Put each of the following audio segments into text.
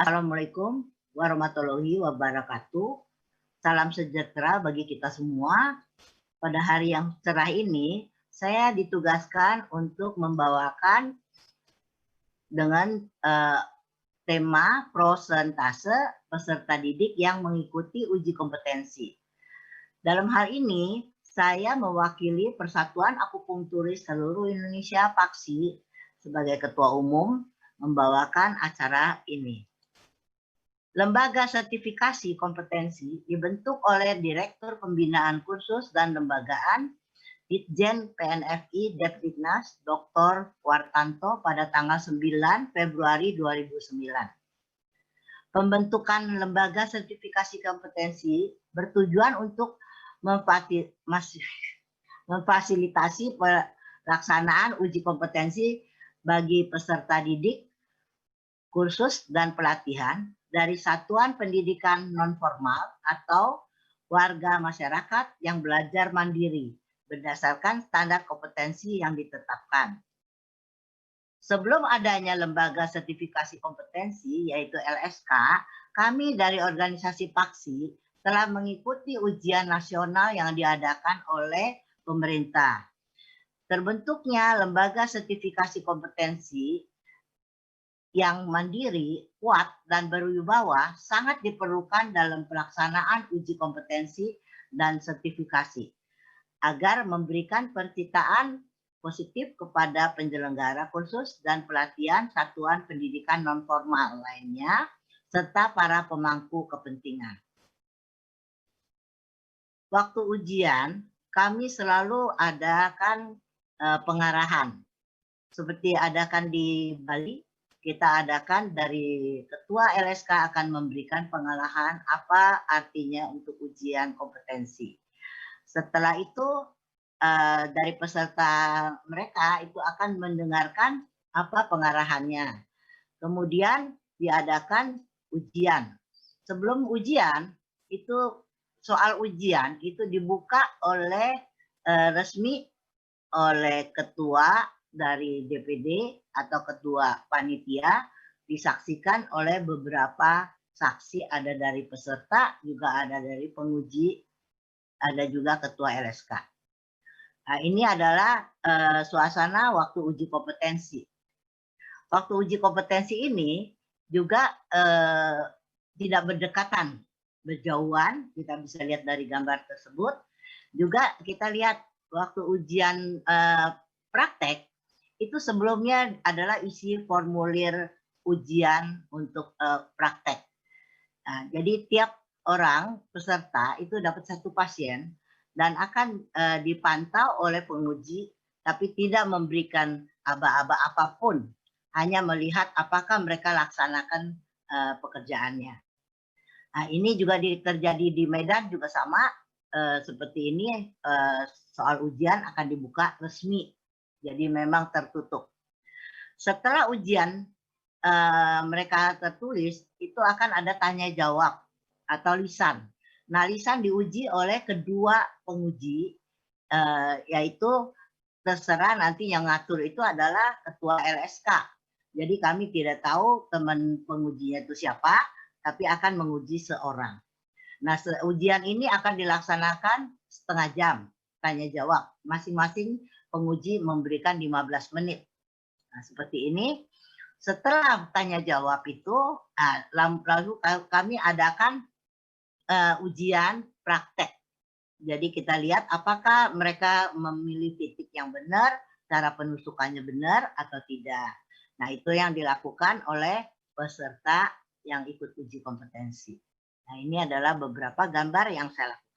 Assalamualaikum warahmatullahi wabarakatuh. Salam sejahtera bagi kita semua. Pada hari yang cerah ini, saya ditugaskan untuk membawakan dengan tema prosentase peserta didik yang mengikuti uji kompetensi. Dalam hal ini, saya mewakili Persatuan Akupunkturis Seluruh Indonesia (PAKSI) sebagai Ketua Umum membawakan acara ini. Lembaga sertifikasi kompetensi dibentuk oleh Direktur Pembinaan Kursus dan Lembagaan Ditjen PNFI Depdiknas Dr. Wartanto pada tanggal 9 Februari 2009. Pembentukan lembaga sertifikasi kompetensi bertujuan untuk memfasilitasi pelaksanaan uji kompetensi bagi peserta didik, kursus, dan pelatihan dari satuan pendidikan non-formal atau warga masyarakat yang belajar mandiri berdasarkan standar kompetensi yang ditetapkan. Sebelum adanya lembaga sertifikasi kompetensi yaitu LSK, kami dari organisasi PAKSI telah mengikuti ujian nasional yang diadakan oleh pemerintah. Terbentuknya lembaga sertifikasi kompetensi yang mandiri, kuat, dan berwibawa sangat diperlukan dalam pelaksanaan uji kompetensi dan sertifikasi agar memberikan pencitraan positif kepada penyelenggara kursus dan pelatihan satuan pendidikan non-formal lainnya serta para pemangku kepentingan. Waktu ujian, kami selalu adakan pengarahan. Seperti adakan di Bali, kita adakan dari Ketua LSK akan memberikan pengarahan apa artinya untuk ujian kompetensi. Setelah itu dari peserta mereka itu akan mendengarkan apa pengarahannya. Kemudian diadakan ujian. Sebelum ujian itu soal ujian itu dibuka oleh resmi oleh ketua dari DPD atau ketua panitia, disaksikan oleh beberapa saksi, ada dari peserta, juga ada dari penguji, ada juga ketua LSK. Nah, ini adalah suasana waktu uji kompetensi. Waktu uji kompetensi ini juga tidak berdekatan, berjauhan, kita bisa lihat dari gambar tersebut. Juga kita lihat waktu ujian praktek, itu sebelumnya adalah isi formulir ujian untuk praktek. Nah, jadi tiap orang peserta itu dapat satu pasien dan akan dipantau oleh penguji, tapi tidak memberikan aba-aba apapun, hanya melihat apakah mereka laksanakan pekerjaannya. Nah, ini juga terjadi di Medan juga sama, seperti ini, soal ujian akan dibuka resmi. Jadi memang tertutup. Setelah ujian mereka tertulis, itu akan ada tanya jawab atau lisan. Nah, lisan diuji oleh kedua penguji, yaitu terserah nanti yang ngatur itu adalah ketua LSK. Jadi kami tidak tahu teman pengujinya itu siapa, tapi akan menguji seorang. Nah, ujian ini akan dilaksanakan setengah jam, tanya jawab. Masing-masing penguji memberikan 15 menit. Nah, seperti ini. Setelah tanya jawab itu, lalu kami adakan ujian praktek. Jadi kita lihat apakah mereka memilih titik yang benar, cara penusukannya benar atau tidak. Nah, itu yang dilakukan oleh peserta yang ikut uji kompetensi. Nah, ini adalah beberapa gambar yang saya lakukan.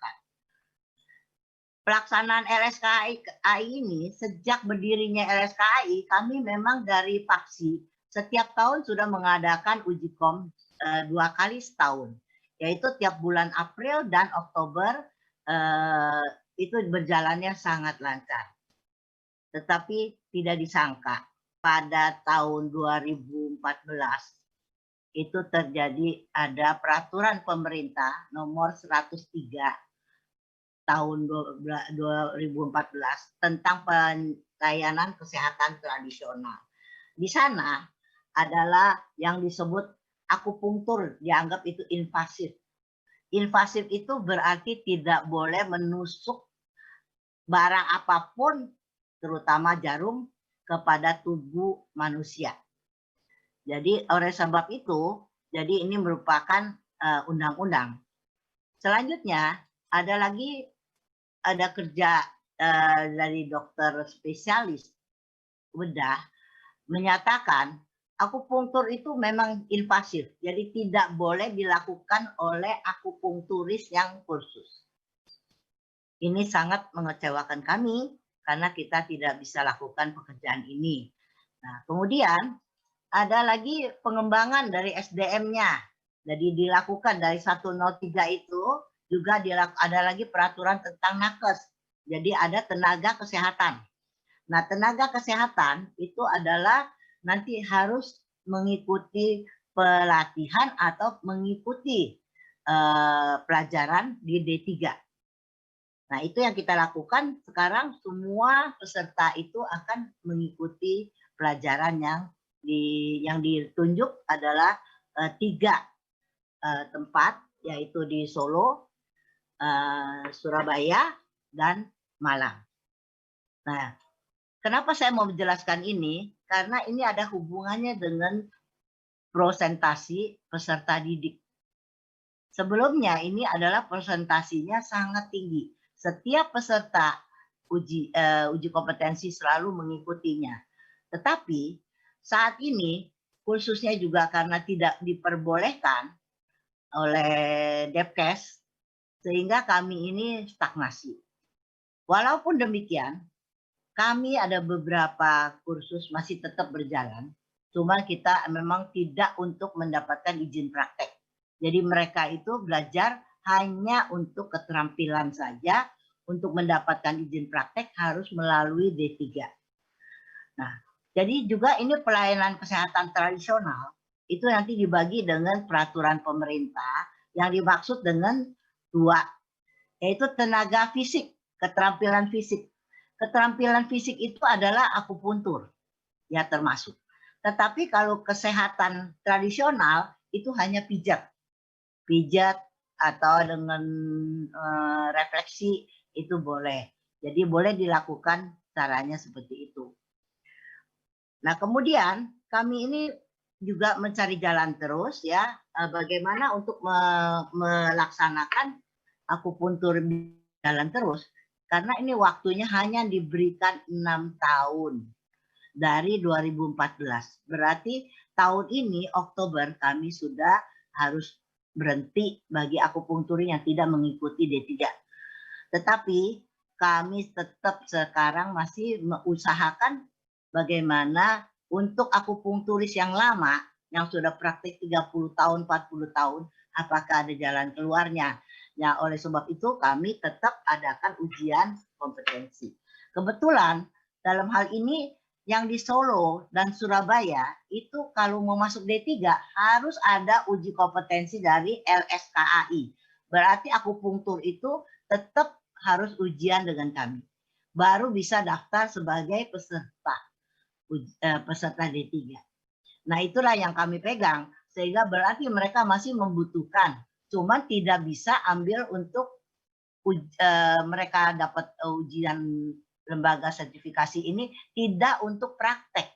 Pelaksanaan LSKI ini, sejak berdirinya LSKI, kami memang dari PAKSI setiap tahun sudah mengadakan uji kom 2 kali setahun, yaitu tiap bulan April dan Oktober. Itu berjalannya sangat lancar. Tetapi tidak disangka pada tahun 2014 itu terjadi ada peraturan pemerintah nomor 103 tahun 2014 tentang pelayanan kesehatan tradisional. Di sana adalah yang disebut akupunktur dianggap itu invasif. Invasif itu berarti tidak boleh menusuk barang apapun, terutama jarum, kepada tubuh manusia. Jadi oleh sebab itu, jadi ini merupakan undang-undang. Selanjutnya ada kerja dari dokter spesialis bedah menyatakan akupunktur itu memang invasif, jadi tidak boleh dilakukan oleh akupunkturis yang kursus. Ini sangat mengecewakan kami karena kita tidak bisa lakukan pekerjaan ini. Nah, kemudian ada lagi pengembangan dari SDM-nya. Jadi dilakukan dari 103 itu juga ada lagi peraturan tentang nakes. Jadi ada tenaga kesehatan. Nah, tenaga kesehatan itu adalah nanti harus mengikuti pelatihan atau mengikuti pelajaran di D3. Nah, itu yang kita lakukan sekarang, semua peserta itu akan mengikuti pelajaran yang ditunjuk adalah 3 tempat, yaitu di Solo, Surabaya, dan Malang. Nah, kenapa saya mau menjelaskan ini? Karena ini ada hubungannya dengan presentasi peserta didik. Sebelumnya ini adalah presentasinya sangat tinggi. Setiap peserta uji kompetensi selalu mengikutinya. Tetapi saat ini khususnya juga karena tidak diperbolehkan oleh Depkes, sehingga kami ini stagnasi. Walaupun demikian, kami ada beberapa kursus masih tetap berjalan, cuma kita memang tidak untuk mendapatkan izin praktek. Jadi mereka itu belajar hanya untuk keterampilan saja, untuk mendapatkan izin praktek harus melalui D3. Nah, jadi juga ini pelayanan kesehatan tradisional, itu nanti dibagi dengan peraturan pemerintah yang dimaksud dengan 2, yaitu tenaga fisik, keterampilan fisik. Keterampilan fisik itu adalah akupuntur, ya termasuk. Tetapi kalau kesehatan tradisional itu hanya pijat atau dengan refleksi itu boleh. Jadi boleh dilakukan caranya seperti itu. Nah, kemudian kami ini juga mencari jalan terus ya, bagaimana untuk melaksanakan akupuntur jalan terus. Karena ini waktunya hanya diberikan 6 tahun dari 2014. Berarti tahun ini Oktober kami sudah harus berhenti bagi akupunktur yang tidak mengikuti D3. Tetapi kami tetap sekarang masih mengusahakan bagaimana untuk akupunkturis yang lama, yang sudah praktik 30 tahun, 40 tahun, apakah ada jalan keluarnya. Ya, oleh sebab itu kami tetap adakan ujian kompetensi. Kebetulan dalam hal ini yang di Solo dan Surabaya itu kalau mau masuk D3 harus ada uji kompetensi dari LSKAI. Berarti akupunktur itu tetap harus ujian dengan kami. Baru bisa daftar sebagai peserta D3. Nah, itulah yang kami pegang. Sehingga berarti mereka masih membutuhkan. Cuma tidak bisa ambil untuk mereka dapat ujian lembaga sertifikasi ini tidak untuk praktek,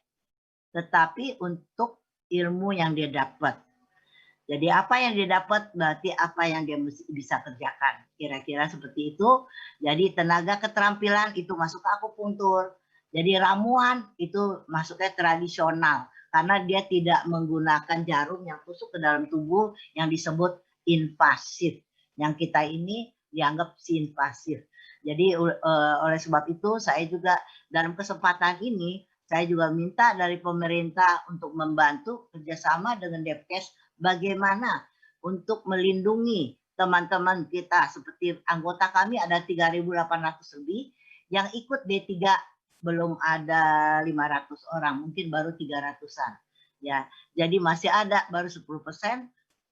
tetapi untuk ilmu yang dia dapat. Jadi apa yang dia dapat berarti apa yang dia bisa kerjakan. Kira-kira seperti itu. Jadi tenaga keterampilan itu masuk ke akupunktur. Jadi ramuan itu masuknya tradisional. Karena dia tidak menggunakan jarum yang tusuk ke dalam tubuh yang disebut invasif. Yang kita ini dianggap invasif. Jadi oleh sebab itu saya juga dalam kesempatan ini saya juga minta dari pemerintah untuk membantu kerjasama dengan Depkes bagaimana untuk melindungi teman-teman kita, seperti anggota kami ada 3.800 lebih yang ikut D3, belum ada 500 orang, mungkin baru 300-an. Ya, jadi masih ada baru 10%.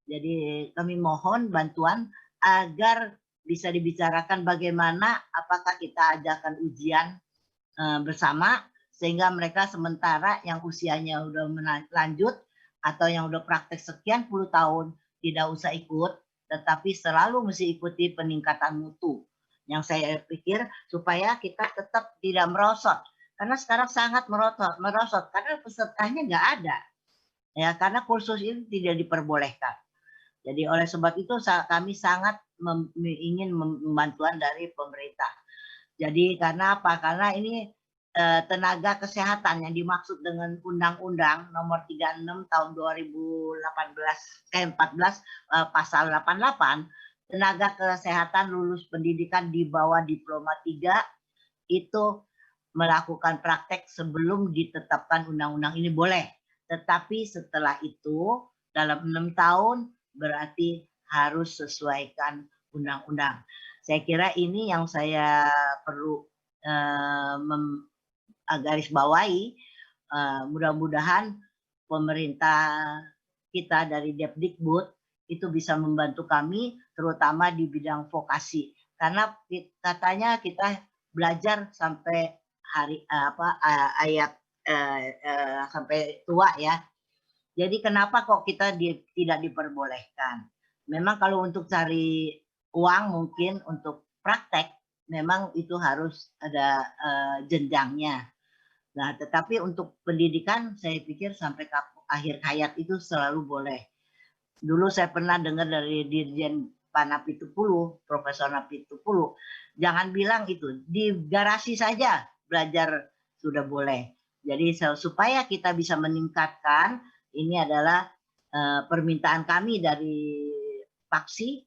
Jadi kami mohon bantuan agar bisa dibicarakan bagaimana apakah kita adakan ujian bersama sehingga mereka sementara yang usianya udah lanjut atau yang udah praktek sekian puluh tahun tidak usah ikut, tetapi selalu mesti ikuti peningkatan mutu. Yang saya pikir supaya kita tetap tidak merosot, karena sekarang sangat merosot karena pesertanya nggak ada, ya karena kursus ini tidak diperbolehkan. Jadi oleh sebab itu kami sangat ingin bantuan dari pemerintah. Jadi karena apa? Karena ini tenaga kesehatan yang dimaksud dengan Undang-Undang Nomor 36 Tahun 14 Pasal 88, tenaga kesehatan lulus pendidikan di bawah diploma 3 itu melakukan praktek sebelum ditetapkan undang-undang ini boleh. Tetapi setelah itu dalam 6 tahun berarti harus sesuaikan undang-undang. Saya kira ini yang saya perlu garis bawahi. Mudah-mudahan pemerintah kita dari Depdikbud itu bisa membantu kami terutama di bidang vokasi, karena katanya kita belajar sampai sampai tua ya. Jadi kenapa kok kita tidak diperbolehkan? Memang kalau untuk cari uang mungkin untuk praktek memang itu harus ada jenjangnya. Nah, tetapi untuk pendidikan saya pikir sampai akhir hayat itu selalu boleh. Dulu saya pernah dengar dari Dirjen Napitupulu, Profesor Napitupulu, jangan bilang itu, di garasi saja belajar sudah boleh. Jadi supaya kita bisa meningkatkan, ini adalah permintaan kami dari Paksi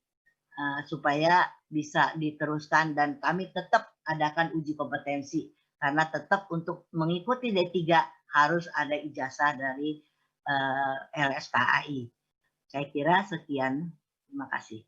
supaya bisa diteruskan dan kami tetap adakan uji kompetensi. Karena tetap untuk mengikuti D3 harus ada ijazah dari LSKAI. Saya kira sekian. Terima kasih.